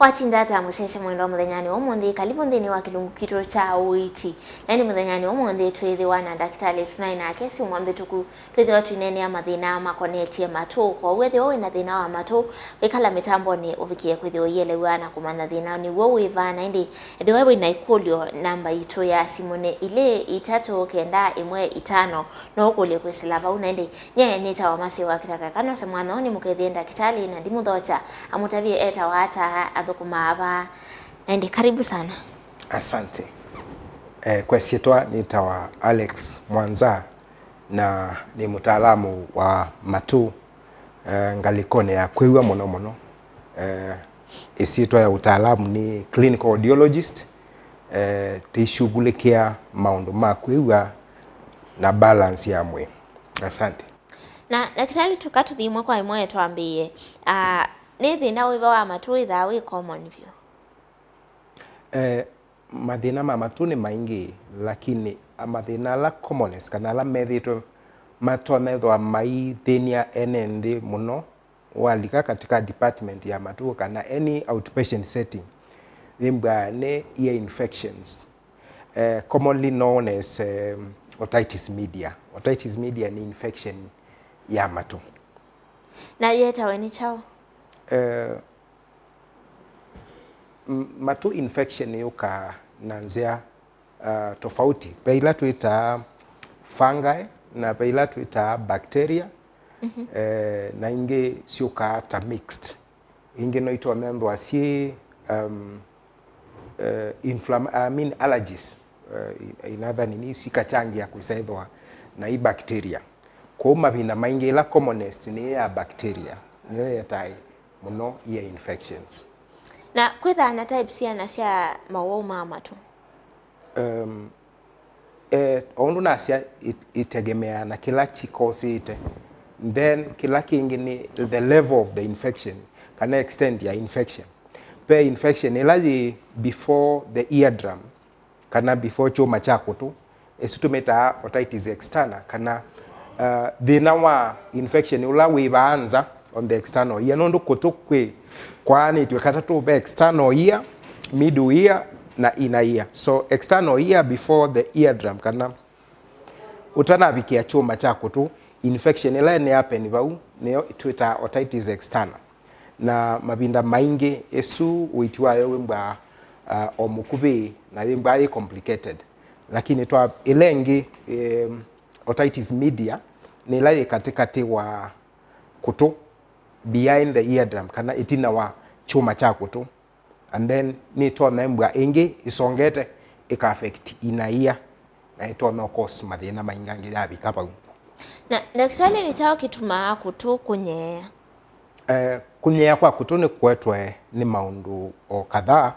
Wachindata musese mwendo muthenyani omundi kalibu ndini wa kilungu kito cha Uuiti. Nani muthenyani omundi twithiwa na daktari tunaina kesi umwambe tuku twithiwa twinene ya mathina makonetie Matu kwa wethi owe na thina wa Matu wikala mitambo ni uvikie kwithiwa yelewa na kumana thina ni wo wivana indi thiwa ina ikulio namba itu ya simune ile 395 no kulie kwisilava una indi nye nita wa masi wa kitaka kano se mwana oni mukethienda kitali na dimuthocha amutavie eta wata kumaba na karibu sana. Asante. Kwa sietwa nitawa Alex Mwanza na ni mtaalamu wa Matu ngalikone ya kwewa mono. Isietwa ya utaalamu ni clinical audiologist. Tishughulikia maundu makwewa na balance ya mwe. Asante. Na daktari tukatuthimwa kwa imwe twambie ni thina wiva wa Matu ithaa wi common view? Mathina ma Matu ni maingi, lakini mathina la commonest kana la methito matonethwa mai thinia enende muno walika katika department ya Matu kana any outpatient setting thimba ne ear infections, commonly known as otitis media. Otitis media ni infection ya Matu. Na yeta weni chao? Matu infection yuka nanzia tofauti. Peila tuita fungi na peila tuita bacteria. Na inge siuka ata mixed. Inge no ito nendwa si allergies. Inadha nini sika changi ya kuisaidwa na hii bacteria. Kwa mabina maingi ila commonest ni ya bacteria. Niyo yatai muno ear infections. Na kwitha na types ya na cia Mauwau ma Matu? Ondu na cia itegemea na kila chikosi ite. Then kila kingi ni the level of the infection kana extent ya infection. Pe infection ilaji before the eardrum kana before choma chako tu esitumeta otitis externa kana thina wa infection ula wibaanza on the external ear nondu kutukwe kwani twekata tu be external ear, middle ear na inner ear. So external ear before the eardrum kana utanabikia choma chako tu infection ile ne happen bau ne twita otitis externa na mabinda maingi esu uitwayo wimba omukubi na wimba complicated, lakini twa ilengi otitis media ni lai katikati wa kutu behind the eardrum kana itina wa chuma chako tu, and then ni tona mbwa ingi isongete ika affect ina ear na itona cause mathina maingangi yabi kapa. Na daktari ni chao kituma kutu kunyea? Kunyea kwa kutu ni kwetwe ni maundu o kadhaa.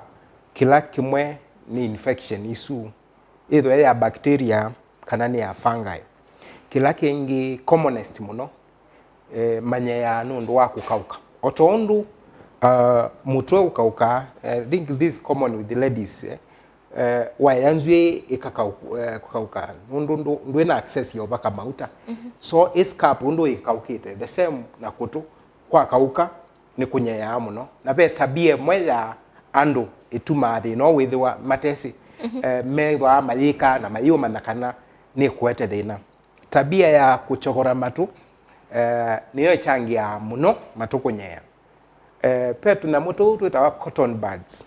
Kila kimwe ni infection isu either ya bacteria kana ni ya fungi. Kila kingi commonest muno manyea nundu wa kukauka otondu mutwe ukauka. I think this is common with the ladies. Wayanzwe ikakauka nundu ndwena access yo baka mauta. So escape ndu ikaukite the same na kutu kwa kauka ni kunyea muno na be tabia mweya andu ituma thi no withwa matesi mewa malika na mayuma nakana ni kwete thina. Tabia ya kuchokora Matu niyo changia muno Matu kunyea. Pe tuna Matu twitawa cotton buds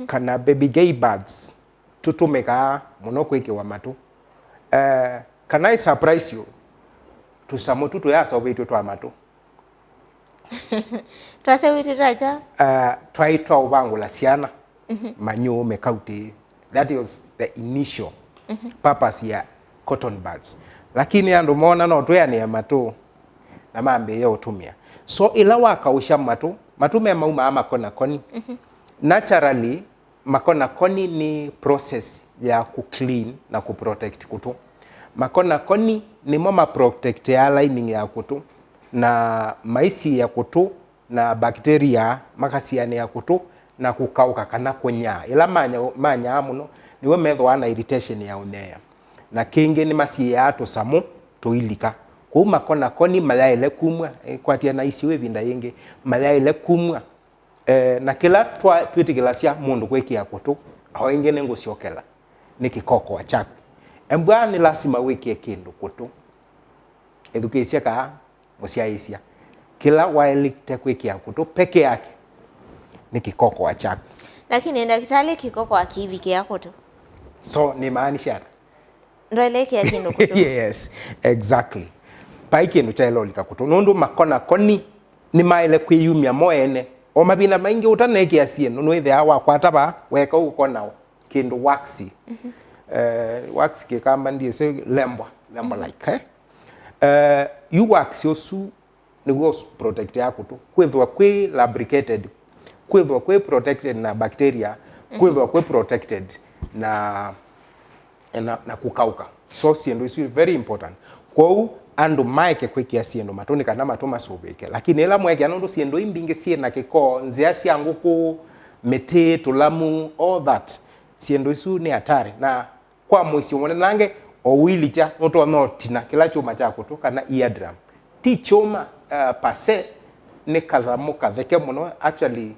kana baby gay buds tutumeka muno kwikiwa Matu. Can I surprise you? Tusamutu tuyasobetu twa Matu. Twasewitu raja? Twaitwa ubangula siana manyo mekauti. That was the initial purpose ya cotton buds. Lakini andu mona no tuyani Matu na mambe yo tumia. So ila wakausha Matu me mauma makona koni. Naturally makona koni ni process ya ku-clean na ku-protect kutu. Makona koni ni moma protect ya lining ya kutu na maisi ya kutu na bacteria makasiane ya kutu na kukauka kana kunya. Ila manya muno niwe methwa na irritation ya unea. Na kingi ni masi ya tusamu tuilika. Kuma kona koni malaile kumwa kwatia na isiwe vinda yengi malaile kumwa na kila twitigilacia mundu gwikia kutu ao ingi ni nguciokela ni kikoko chaku embwa ni lazima wikie kindu kutu edukisia ka musiaisia kila waelite kwikia kutu peke yake ni kikoko chaku. Lakini daktari kikoko akivikia kutu so ni maanisha ndo eleke kindu kutu. Yes, exactly. Paiki no chaelo likakutu nundu makona koni ni maile kwiyumia moene o mabina maingi utaneke asie no ithe awa kwataba weka ukonao kindu waxi wax ke kamba ndiye se lembo like you wax yosu ni was protect yakutu kwethwa kwe lubricated kwethwa kwe protected na bacteria kwethwa kwe protected na kukauka so siendo is very important kwa andu maike kwikia siendo matoni kana matoma sobeke lakini ela mweke anondo siendo imbinge sie na kiko nzia cia nguku mete tulamu all that siendo isu ni hatari na kwa mwisi wone nange o wili cha noto notina kila chuma cha kutoka na eardrum ti choma pase ne kazamu katheke muno actually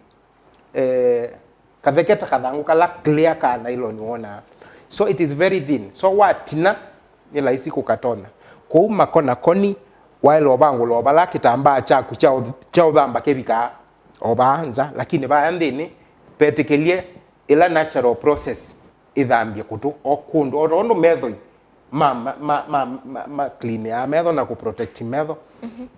katheke takathangu kala clear kana ilo niona so it is very thin so watina ni laisi kukatona kwa makona koni wailo bangu lo bala kitambaa chaku chao dhamba kebika obanza lakini baandini petikelie ila natural process idhambye kutu okundu ondo method ma clean ya metho na ku protect metho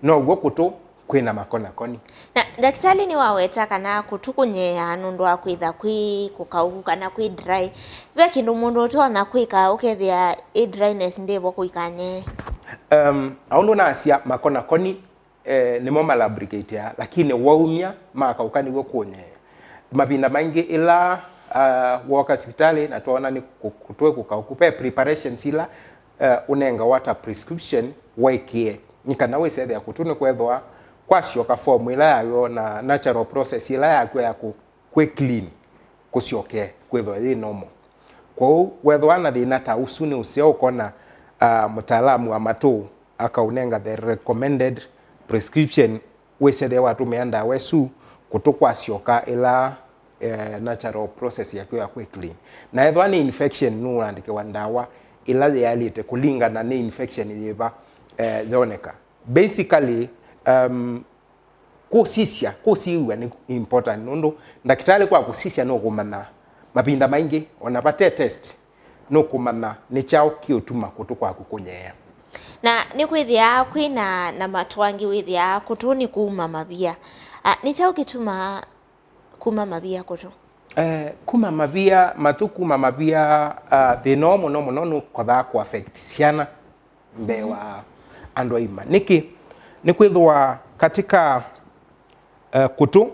no gwo kutu kwina makona koni na daktari ni waweta kana kutukunye nundu akwitha kwi kukauku kana kwi dry be kindu mundu tona kwika ukethia i dryness ndebo kuikanye aundo na asia makona koni nimo malabricate ya lakini waumia makaukani gwo kunye mabinda maingi ila woka hospitali na tuona ni kutwe kukaukupe preparation sila unenga water prescription waikie nikana wese ya kutune kwethwa kwasioka formula yayo na natural process ila yakwe ya kwe clean kusioke kwethwa ni normal kwa wethwa na thina ta usune usio ukona mtaalamu wa Matu akaunenga the recommended prescription wese de watu meanda wesu kutukwa sioka ila natural process yakwe ya kwe clean na ethwa ni infection nu andike wandawa ila yalite kulingana na infection yiba dhoneka basically kusisiwa ni important nondo ndakitale kwa kusisia no kumana mapinda maingi onapate test no kumana ni chao kiotuma kutukwa kukunyea na ni kwithia kwina na matwangi withia kutuni kuma mabia ni chao kituma kuma mabia kutu kuma mabia matuku mabia the normal no kotha ku affect siana mbewa andoima niki ni kwithwa katika kutu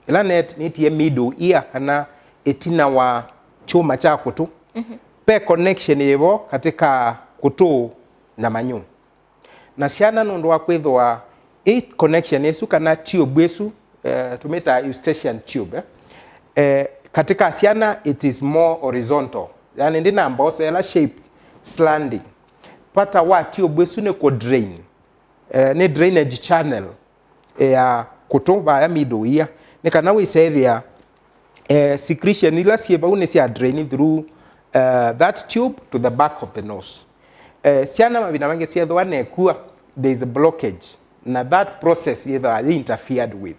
ila net nitie middle ear kana etina wa chuma cha kutu pe connection yevo katika kutu na manyu na siana ndo wa kwithwa it connection yesu kana tube yesu tumeta eustachian tube katika siana it is more horizontal yani ndina ambose ela shape slanting pata wa tube yesu ne ko drain ne drainage channel ya kutomba ya middle ear ne kana we say ya secretion ila sieba une sia drain through that tube to the back of the nose siana mabina mange sia the one kuwa there is a blockage na that process either interfered with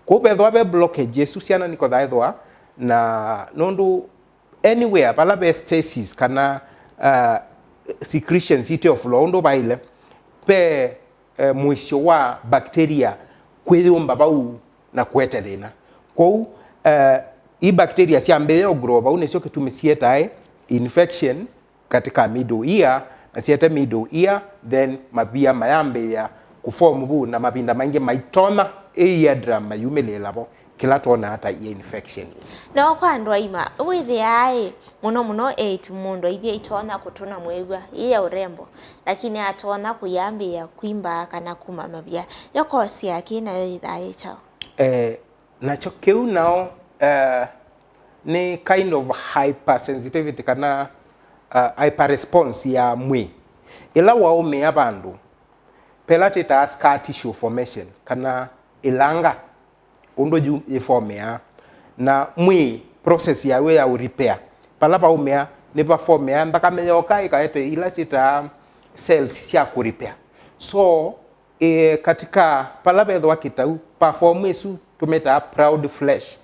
ko be blockage yesu siana niko daithwa na nondo anywhere pala be stasis kana secretions ite of londo baile pe mwisho wa bacteria kwithumba bau na kwete thina kou i bacteria cia mbeo groba une cio kitumisieta infection katika middle ear na siete middle ear then mabia mayambe ya kuform bu na mabinda maingi maitona eardrum mayumelelabo kila tona hata infection na kwa ndo ima withia muno tumundu ithia itona kutuna mwegwa iya urembo lakini atona kuyambi ya kwimba kana kuma mabia yoko sia kina ithai chao nacho keu nao ni kind of hypersensitivity kana hyper response ya mwi ila waume abandu pelate ta scar tissue formation kana ilanga undo ju iformea na mwi process ya we ya repair pala pa umea ni perform ya mpaka meyoka ikaete ila chita cells ya ku repair so katika pala bedho wakitau performance tumeta proud flesh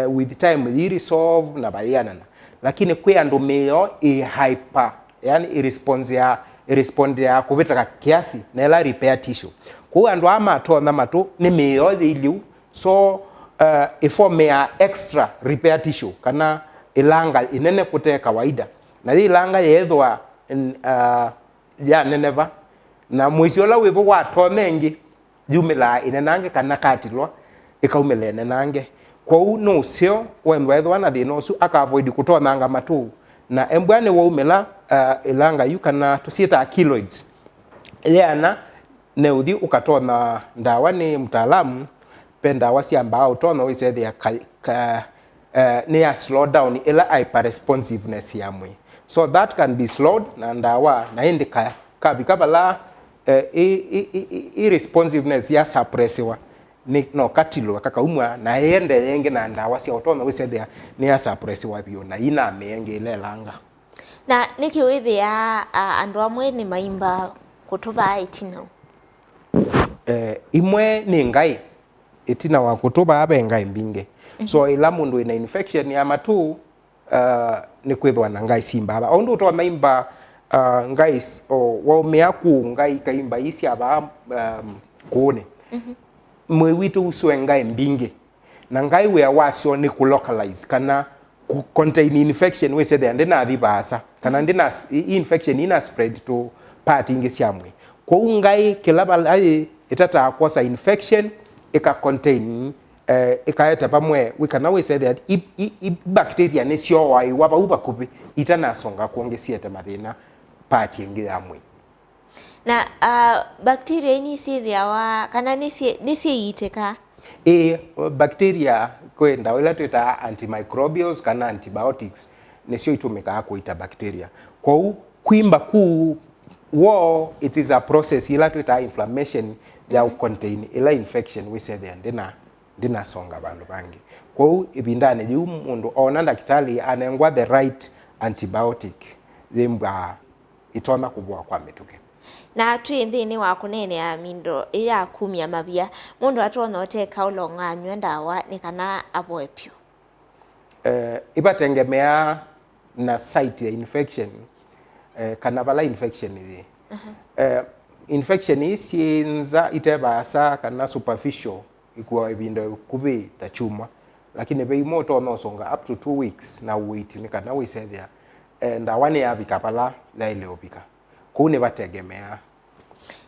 with time i resolve na bayana lakini kwe ando meyo hyper yani irresponde ya kuvita kiasi na ila repair tissue kwa ando ama to na matu ni meyo iliu so iform ya extra repair tissue kana ilanga inene kute kawaida na ilanga yethwa ya neneva na mwisiola wibo wato mengi jumila inenange kana katilwa ikaumele nenange kwa no sio wethwa na thino su aka avoid kutonanga matu na embwane wo umela ilanga yukana tusieta keloids yana neudhi ukatona ndawa ni mtaalamu penda wasi ambao tono wise near slow down ila hyper responsiveness ya mwe so that can be slowed na ndawa na indika kabikabala irresponsiveness ya suppressiwa ni no katilo kakaumwa na yende yenge na ndawa sia tono wise near suppressiwa bio na ina menge ile langa na niki withi ya andu amwe ni maimba kutuba itino imwe ni ngai itina wa kutuba abe ngai mbinge so ila mundu ina infection ya matu ni kwithwa na ngai simbaba ondu to maimba ngai wa meaku ngai kaimba isi aba kuone mwe witu uswe ngai mbinge na ngai we wasio ni ku localize kana ku contain infection we said and na vibasa kana ndina infection ina spread to part ingi siamwe kwa ngai kilaba itata kosa infection ika contain ikaeta pamwe we can always say that bacteria ne sio wai waba ubakupi itana songa kuongesieta mathina part ingi yamwe na bacteria ini sithiawa kana nisi iteka bacteria kwenda wala tuita antimicrobials kana antibiotics nesio itumika kuita bacteria kwa kuimba ku wo it is a process ila tuita inflammation ya contain ila infection we say there ndina songa bandu bangi kwa ibindane ju mundu ona daktari anengwa the right antibiotic thimba itona kubwa kwa mituke na twinthini wa kunene ya mindo ya kumia mabia mundu atona oteka ulonga nywenda ni kana aboepyo ibatengemea na site ya infection kana bala infection ile infection isienza itebasa kana superficial ikuwa ibindo kubi tachuma lakini bei moto no songa up to 2 weeks na Uuiti ni kana we say there and awane ya bikapala la ile obika kune bategemea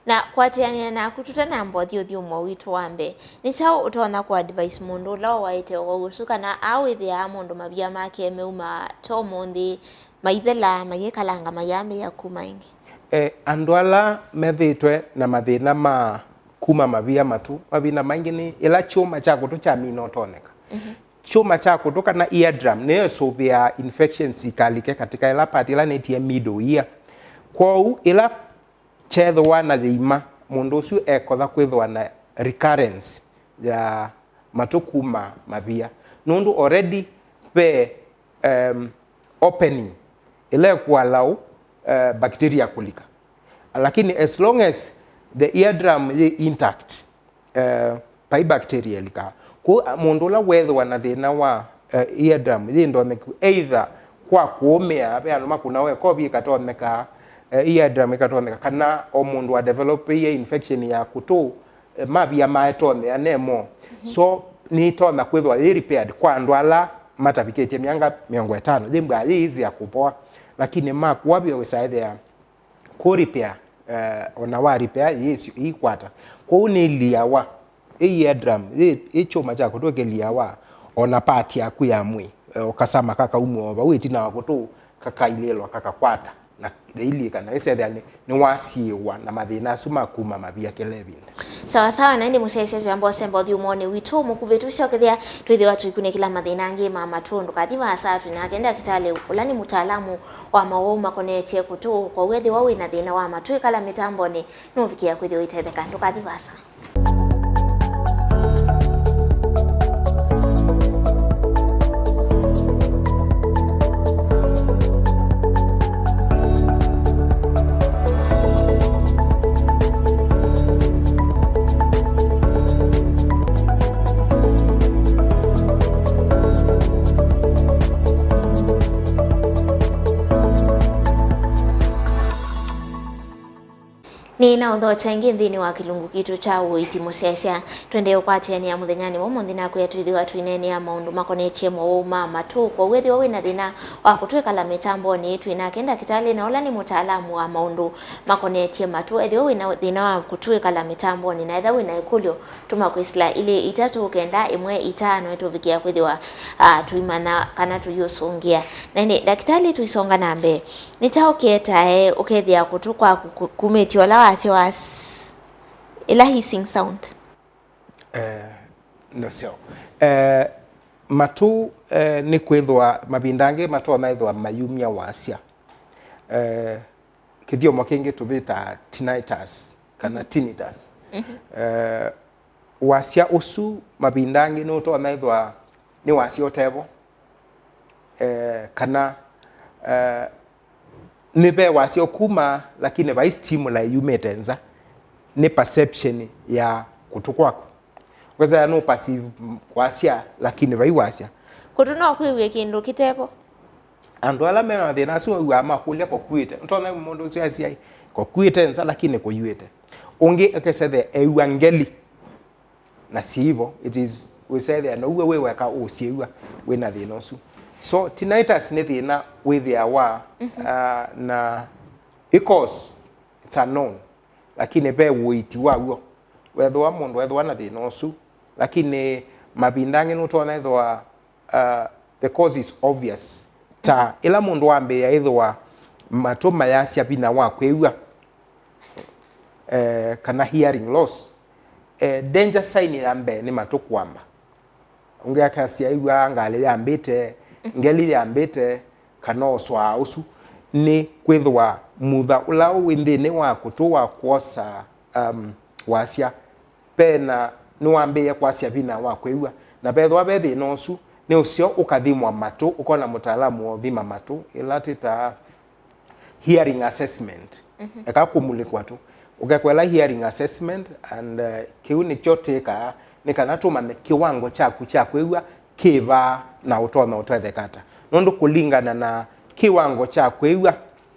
na kwatiania na kututana mbothi uthi umwe witu wambe ni chao utona kwa advice mundu la waite ogusuka na awithi ya mundu mabia make meuma to mundi maithela mayekalanga mayambe ya kumaingi andwala methitwe na mathina ma kuma mabia matu mabina maingi ni ila chuma cha kutu cha mino toneka chuma cha kutu kana eardrum ne sobia infections ikalike katika ila part ila netie middle ear kwa ila chetho wana thima mundu ucio ekotha kwithwa na recurrence ya matukuma mabia nundu already pe opening ile kwa lau bacteria kulika lakini as long as the eardrum is intact pai bacteria lika kwa mundu la wethwa na thina wa eardrum ndo either kwa kuomea abe anoma kuna we ko bi katoneka eardrum ikatoneka kana o mundu wa develop infection ya kutu mabia maetone anemo so ni tona kwethwa repaired kwa ndwala matapikete mianga 50 thimba easy ya kupoa lakini makuwabia wesaidha ku repair ona wa repair yesu ikwata ko ni liawa eardrum choma chako toke liawa ona part ya ku ya mwi okasama kaka umwe witi na wakutu kaka ilelwa kaka kwata na ili kana wesaidha ni wasiwa na mathina suma kuma mabia kelevin sawa sawa na ndi musese twambo sembo thi umone witu mukuvetusha okethia twithi watu ikune kila mathina ngi mama tundu kathiva asatu na kenda kitale ulani mutaalamu wa Mauwau makonetie kutu kwa wethi wawe na thina wa matu kala mitambo ni nuvikia kwithi uitetheka ndukathiva asatu. ni na utho changi nthini wa kilungu kitu cha Uuiti musesya twende ukwatiani ya muthenyani wa muthi na kuyatwithi watu inene ya maundu makonetie Mauwau ma Matu kwa wethi wa na thina wa kutwikala mitambo ni twina kenda kitali na ola ni mutaalamu wa maundu makonetie Matu ethi wina thina wa kutwikala mitambo ni na etha wina ikulyo tumakwisila ili itatu kenda imwe itano ituvikia kwithiwa tuimana kana tuyusungia na ni daktari tuisonga nambe ni chao kietae ukethia kutukwa kumetio la wase was ila hissing sound no so Matu ni kwithwa mabindange Matu anaithwa mayumia wasia kithio mokingi tubita tinnitus kana tinnitus wasia usu mabindange no to anaithwa ni wasia otevo kana nibe wasia kuma lakini ba stimuli yumetenza ni perception ya kutukwako kweza no passive wasia lakini ba wasia kutuno kwiwe kindu kitepo andu ala mena thina so wa makulia ko kwite ntona mundu cio asia ko kwite nza lakini ko yuete ungi akesede ewangeli na sivo it is we say there no we weka osiewa we na thina osu so tinnitus ni thina withia wa na because it's unknown lakini be Uuiti waguo wethwa mundu wethwa na thina osu lakini mabindange no tona ethwa the cause is obvious ta ila mundu wambe ya ethwa Matu mayasia bina wa kwewa kana hearing loss danger sign yambe ni Matu kwamba unge akasia iwa ngale yambite ngeli yambite kana oswa usu ni kwithwa mutha ula windini wa kutuwa kwosa wasia pena no wambe kwasia bina wa kwewa na bethwa bethi no su ni ucio ukathimwa Matu ukona mutaalamu wa thima Matu ilatita hearing assessment ekakumulikwa tu ukakwela hearing assessment and kiu ni kyoteka ni kana tumane kiwango chaku cha kwewa kiva na utona utethekata nondu kulingana na kiwango cha kwewa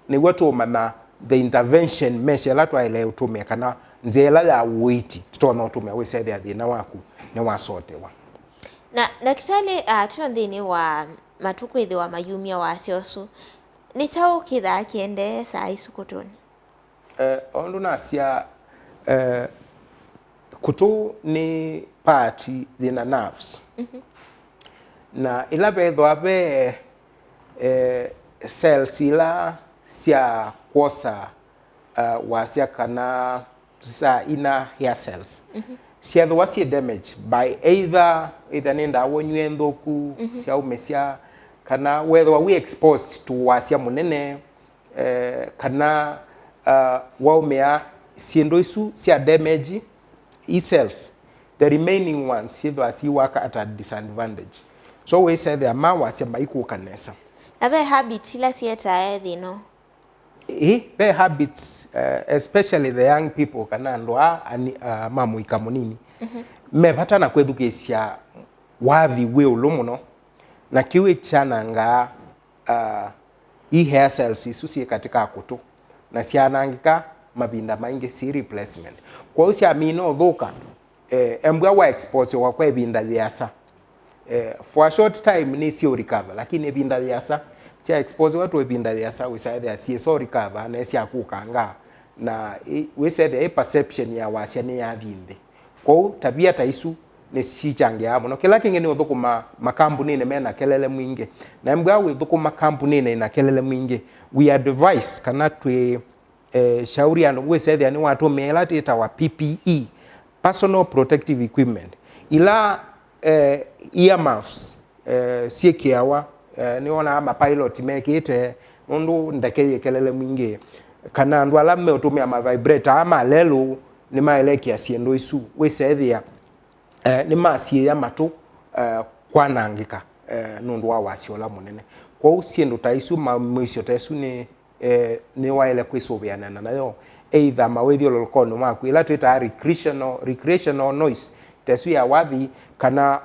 ni gwetumana the intervention measure la twaile utume kana nzela ya Uuiti tutona utume wisethia thina waku ni wasotewa na daktari tuyo nthini wa Matu kwithi wa mayumia wasiosu ni chao kithaa kiende saa isukutuni ondu nasia kutu ni party zina nerves na ila bethwa be cells ila sia kwosa wasia kana sa ina hair cells sia thwa sia damage by either nenda wonywe nthuku sia umesia kana whether we exposed to wasia munene kana waumea siendo isu sia damage e cells the remaining ones thwa si work at a disadvantage so we say the wasia maiku kanesa abe habits ila sieta thino be habits especially the young people kana ndwa mamuika munini mepata na kwethukesia wathi we ulumuno na kiwe chananga hair cells isusie katika kutu na sianangika mabinda maingi si replacement kwa usi amino thuka embwa wa expose wa kwa binda yasa for a short time ni si recover lakini binda yasa sia expose watu binda yasa we say there si so recover na sia kukanga na we say the perception ya wasia ni ya vinde kwa tabia taisu ni si change amo no kila kingi ni uthukuma makampuni ne mena kelele mwingi na mbwa we thukuma kampuni ne na kelele mwingi we advise kana twe shauri ando we say ni watu mela teta wa PPE personal protective equipment ila earmuffs siekiawa ni ona ama pilot mekite nundu ndeke kelele mwingi kana ndo ala utumia ma vibrator ama lelo ni maelekia siendo isu we say ni masie ya Matu kwanangika nundu wa wasiola munene kwa usiendo taisu mwisho taisu ni waile kwisubiana nayo either mawethio lolkono maku ila twita recreational noise taisu ya wathi kana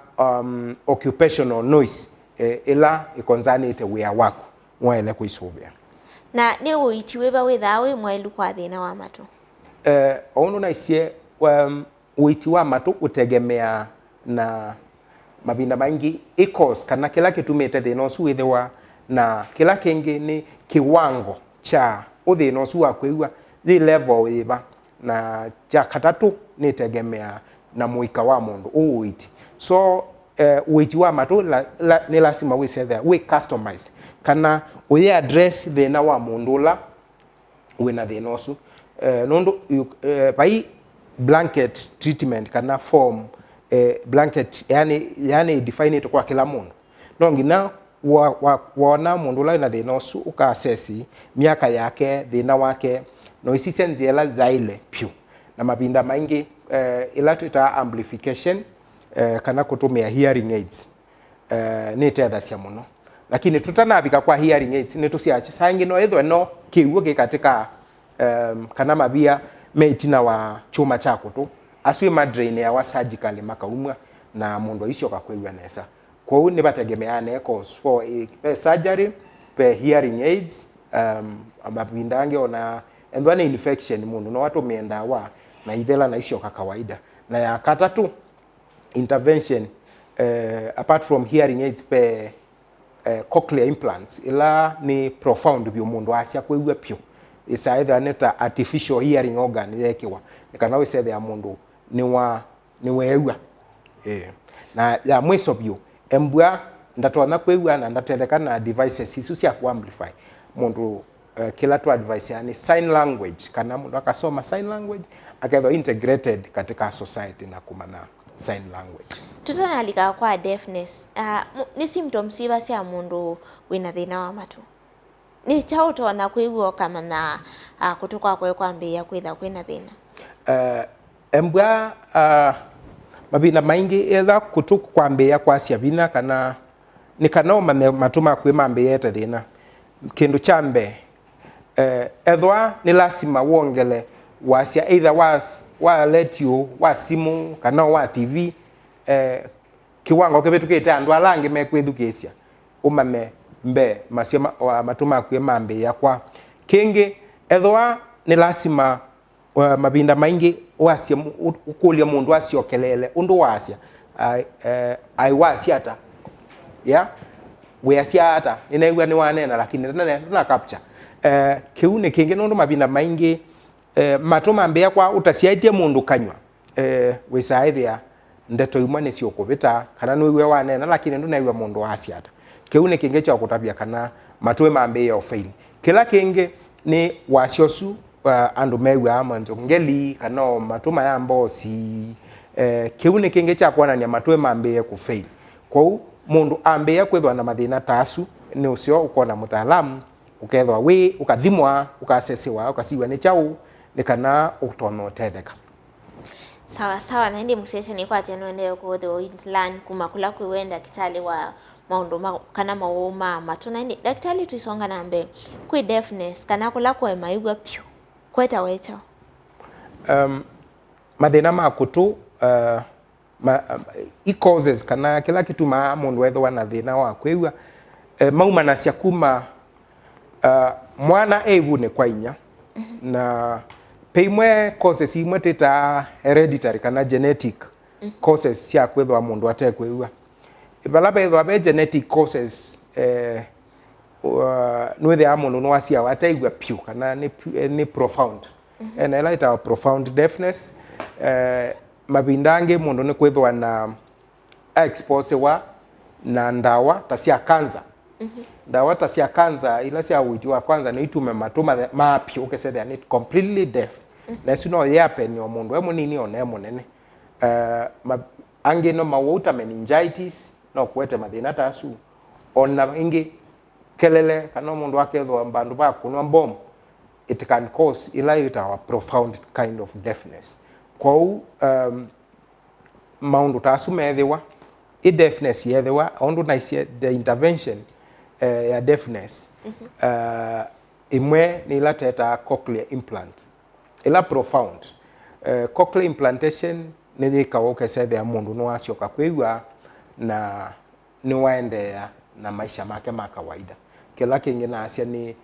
occupational noise ila ikonzanite wia wako waile kwisubia na ni Uuiti weba withawe mwailu kwa thina wa Matu Onu na isie Uuiti wa matu utegemea na mabinda maingi equals kana kila kitu mete thina ucu withiwa na kila kingi ni kiwango cha uthina ucu wa kwigua the level iba na cha katatu ni tegemea na muika wa mundu Uuiti. So Uuiti wa matu ni lazima wisethe we customized kana uye address thina wa mundu la wina thina ucu nundu bai blanket treatment kana form blanket yani define it kwa kila mundu no ngina wona mundu la na thina ucu ukaasesi miaka yake thina wake no isisenzi ela zaile pyu na mabinda maingi ila tuta amplification kana kutumia hearing aids ni tetha cia muno lakini tutanabika kwa hearing aids ni tusiache sangi no ethwe no kiugo katika kana mabia meitina wa chuma chako tu aswi madrain ya wa surgically makaumwa na mundu icio kakwewa nesa kwa hiyo ni bategemeane cause for a surgery pe hearing aids amabindange ona endwa infection mundu no watu mienda wa na ivela na icio ka kawaida na ya katatu intervention apart from hearing aids pe cochlear implants ila ni profound bio mundu asia kwewa pio is either neta artificial hearing organ yekiwa kana we say ya mundu ni wewa na ya mwiso bio embua ndatona kwewa na ndatetheka na devices isu cia ku amplify mundu kila tu advice yani sign language kana mundu akasoma sign language akaitho integrated katika society na kumana sign language. Tutanalika kwa deafness ni symptoms iba cia mundu wina thina wa matu ni chao tona kwigwo kama na kutoka kwa kwambia kwitha kwina thina embwa mabina maingi etha kutuku kwambia kwa cia bina kana ni kana matuma kwi mambia ete thina kindu chambe ethwa ni lazima wongele wasia either wa let you wa simu kana wa TV kiwango kibetukite andu alangi mekwithukicia umame mbe masio matuma kwi mambe yakwa kingi ethwa ni lazima mabinda maingi wasia ukulia mundu asiokelele undu wasia ai wasia ata we asia ata inaigwa ni wanena lakini na capture kiune kingi nundu mabinda maingi matuma mbe yakwa utasiaitie mundu kanywa we saithia ndeto imwe ni cio kubita kana niwe wanena lakini ndu naigwa mundu asia ata kiune kingi cha kutabia kana matwe mambe ya fail kila kingi ni wasiosu andu mewa amanzo ngeli kana matuma ya mbosi kiune kingi cha kuonania matwe mambe ya ku fail kwa mundu ambe ya kwethwa na mathina tasu ni ucio ukona mutaalamu ukethwa we ukathimwa ukasesiwa ukasiwa ni chau ni kana utono tetheka sawa sawa na ndi musese ni kwa teno ndio ko the Inland kumakula kuwenda kitali wa maundu kana mauma matuna ndi daktari tuisonga nambe kwi deafness kana kula kwa maigwa pyu kweta wecha mathina makutu causes kana kila kitu mundu wethwa na thina wa kwigwa mauma na cia kuma mwana ne kwa inya na peimwe causes imwe tita hereditary kana genetic causes cia kwithwa mundu atekwigwa ibalaba ithwa be genetic causes nwethe amundu no acia ateigwa pyu kana ni profound and I like our profound deafness mabindange mundu ni kwithwa na expose wa na ndawa ta cia cancer ndawa ta cia cancer ila cia ujua kwanza ni itume matuma mapyo ukesethia ni completely deaf na sino yapen yo mundu we munini one munene ange no mawuta meningitis no kwete mathina tasu ona ingi kelele kana mundu akethwa bandu ba kunwa bomb it can cause ila a profound kind of deafness kwa maundu tasu methewa deafness yethewa ondu na the intervention ya deafness imwe ni ila teta cochlear implant ila profound cochlear implantation ni thikawa ukesethia mundu no acioka kwigwa na ni waendea na maisha make ma kawaida kila kingi na acia ni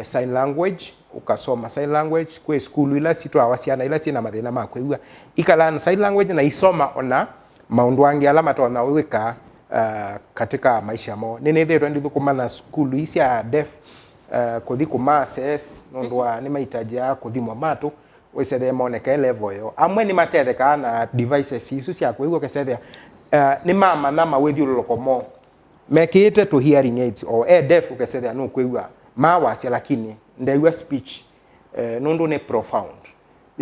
sign language ukasoma sign language kwe skulu ila sitwa wasiana ila sina mathina makwewa ikala sign language na isoma ona maundu angi alama tona wika katika maisha mo nene thero ndi thukuma na skulu isi ya deaf kuthi kuma access nondwa ni mahitaji ya kuthimwa Matu wese moneka level yo amwe ni matetheka na devices isu cia kwewa kesethia ni mama na mawethiuloko mo mekite to hearing aids or deaf ukesethia no kwewa mawasya lakini ndaiwa speech nundu ni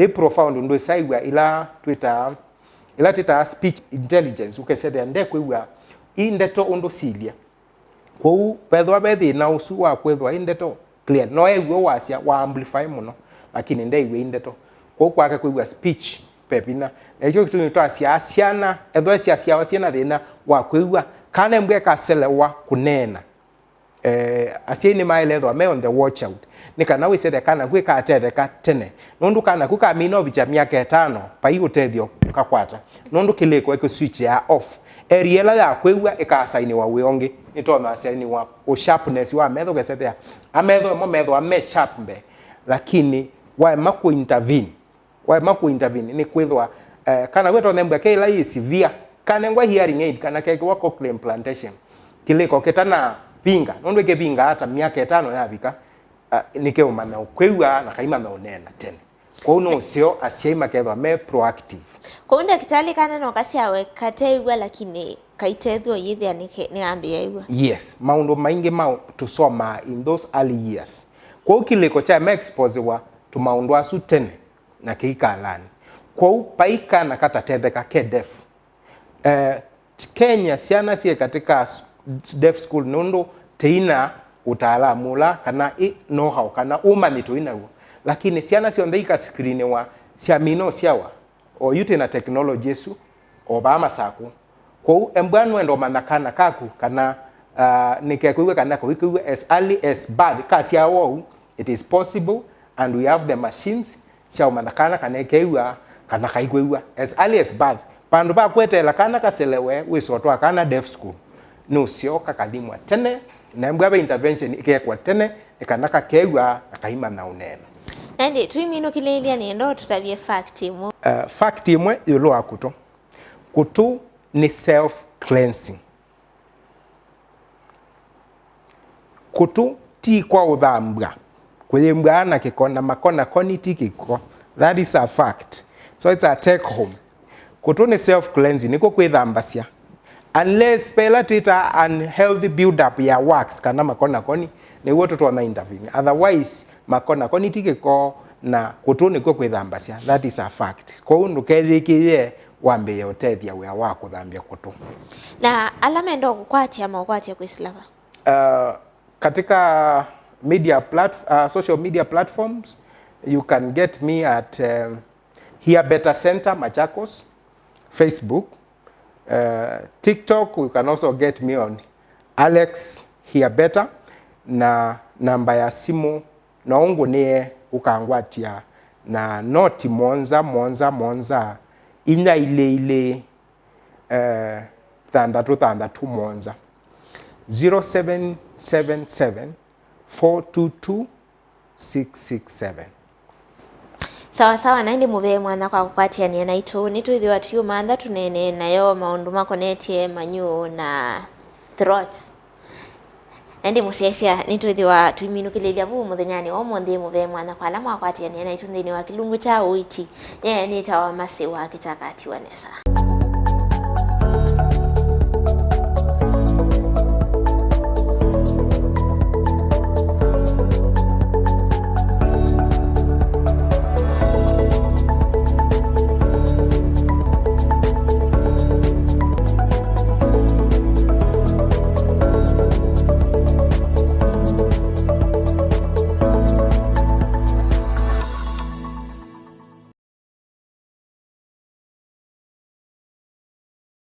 profound ndo saiwa ila twitter speech intelligence ukesethia ndekwewa indeto undu silia kou pethwa bethi na usu wa kwethwa indeto clear no ewe wasya wa amplify muno lakini ndaiwe indeto kou kwake kwewa speech pepina ekyo kitu nitwa asiana ethwa cia wasiana thina wa kwewa kana mbwe kaselewa kunena asieni maelethwa me on the watch out nikana wisete kana gwika atetheka tene nundu kana kuka mino bicha miaka 5 pai utethio kakwata nundu kiliko eko switch ya off eriela ya kwewa ikasaini wa wiongi nitona asaini wa sharpness wa metho gesete ametho mo metho ame sharp mbe lakini wa maku intervene ni kwithwa kana gweto thembe kila hii severe kana ngwa hearing aid kana keke wa cochlear implantation kiliko kitana pinga nundu ke pinga hata miaka 5 yabika nike umana kwewa na kaima meonena tene kwa uno sio asiaima kethwa me proactive kwa ndakitali kana no kasiawe katewa lakini kaitethwo yithia ni ambia iwa yes maundu maingi tusoma in those early years kwa ukiliko cha me expose wa to maundu asu tene na kiikalani kwa paika na kata tetheka ke deaf Kenya siana sie katika deaf school nundu teina utaalamu la kana know how kana umanitu inawo lakini siana sio ndeika screen wa sia mino siawa o yute na technology su o ba masaku ko embwanu endo manakana kaku kana nikekuwe kana ko ikuwe as early as birth ka siawo it is possible and we have the machines sia manakana kana kewa kana kaikwewa as early as birth pandu ba kwetela kana kaselewe wisotwa kana deaf school no sio kakadimwa tene na mbwa intervention ikekwa tene ikanaka kewa akaima na unena ende twimino kilelia ni ndo tutabie fact mo fact imwe yulo akuto kutu ni self cleansing kutu ti kwa udhambwa kwenye mbwa na kikona makona koniti kiko that is a fact so it's a take home kutu ni self cleansing niko kwithambasya unless pela tita unhealthy build up ya wax kana makona koni ni woto to na intervene otherwise makona koni tikiko na kutuni kwa kwithambasya that is a fact kwa undu kethikiye wambe ya utethia wea wako thambia kutu na alama ndo kukwatia maukwati kwislava katika media social media platforms you can get me at Hear Better Center Machakos Facebook TikTok you can also get me on Alex Hear Better na namba ya simu na ungu nie ukangwatia na noti monza inya ile tandatu monza 0777 422 667 sawa naindi muve mwana kwa kupatia ni naitu nitwithi watu manda tunene nayo maundu makonetie manyu na throat naindi musiesia nitwithi wa tuiminukilelia vu muthenyani wa muthi muve mwana kwa alama kwatia ni naitu ndini wa kilungu cha Uuiti ni tawa masi wa kitakati wa nesa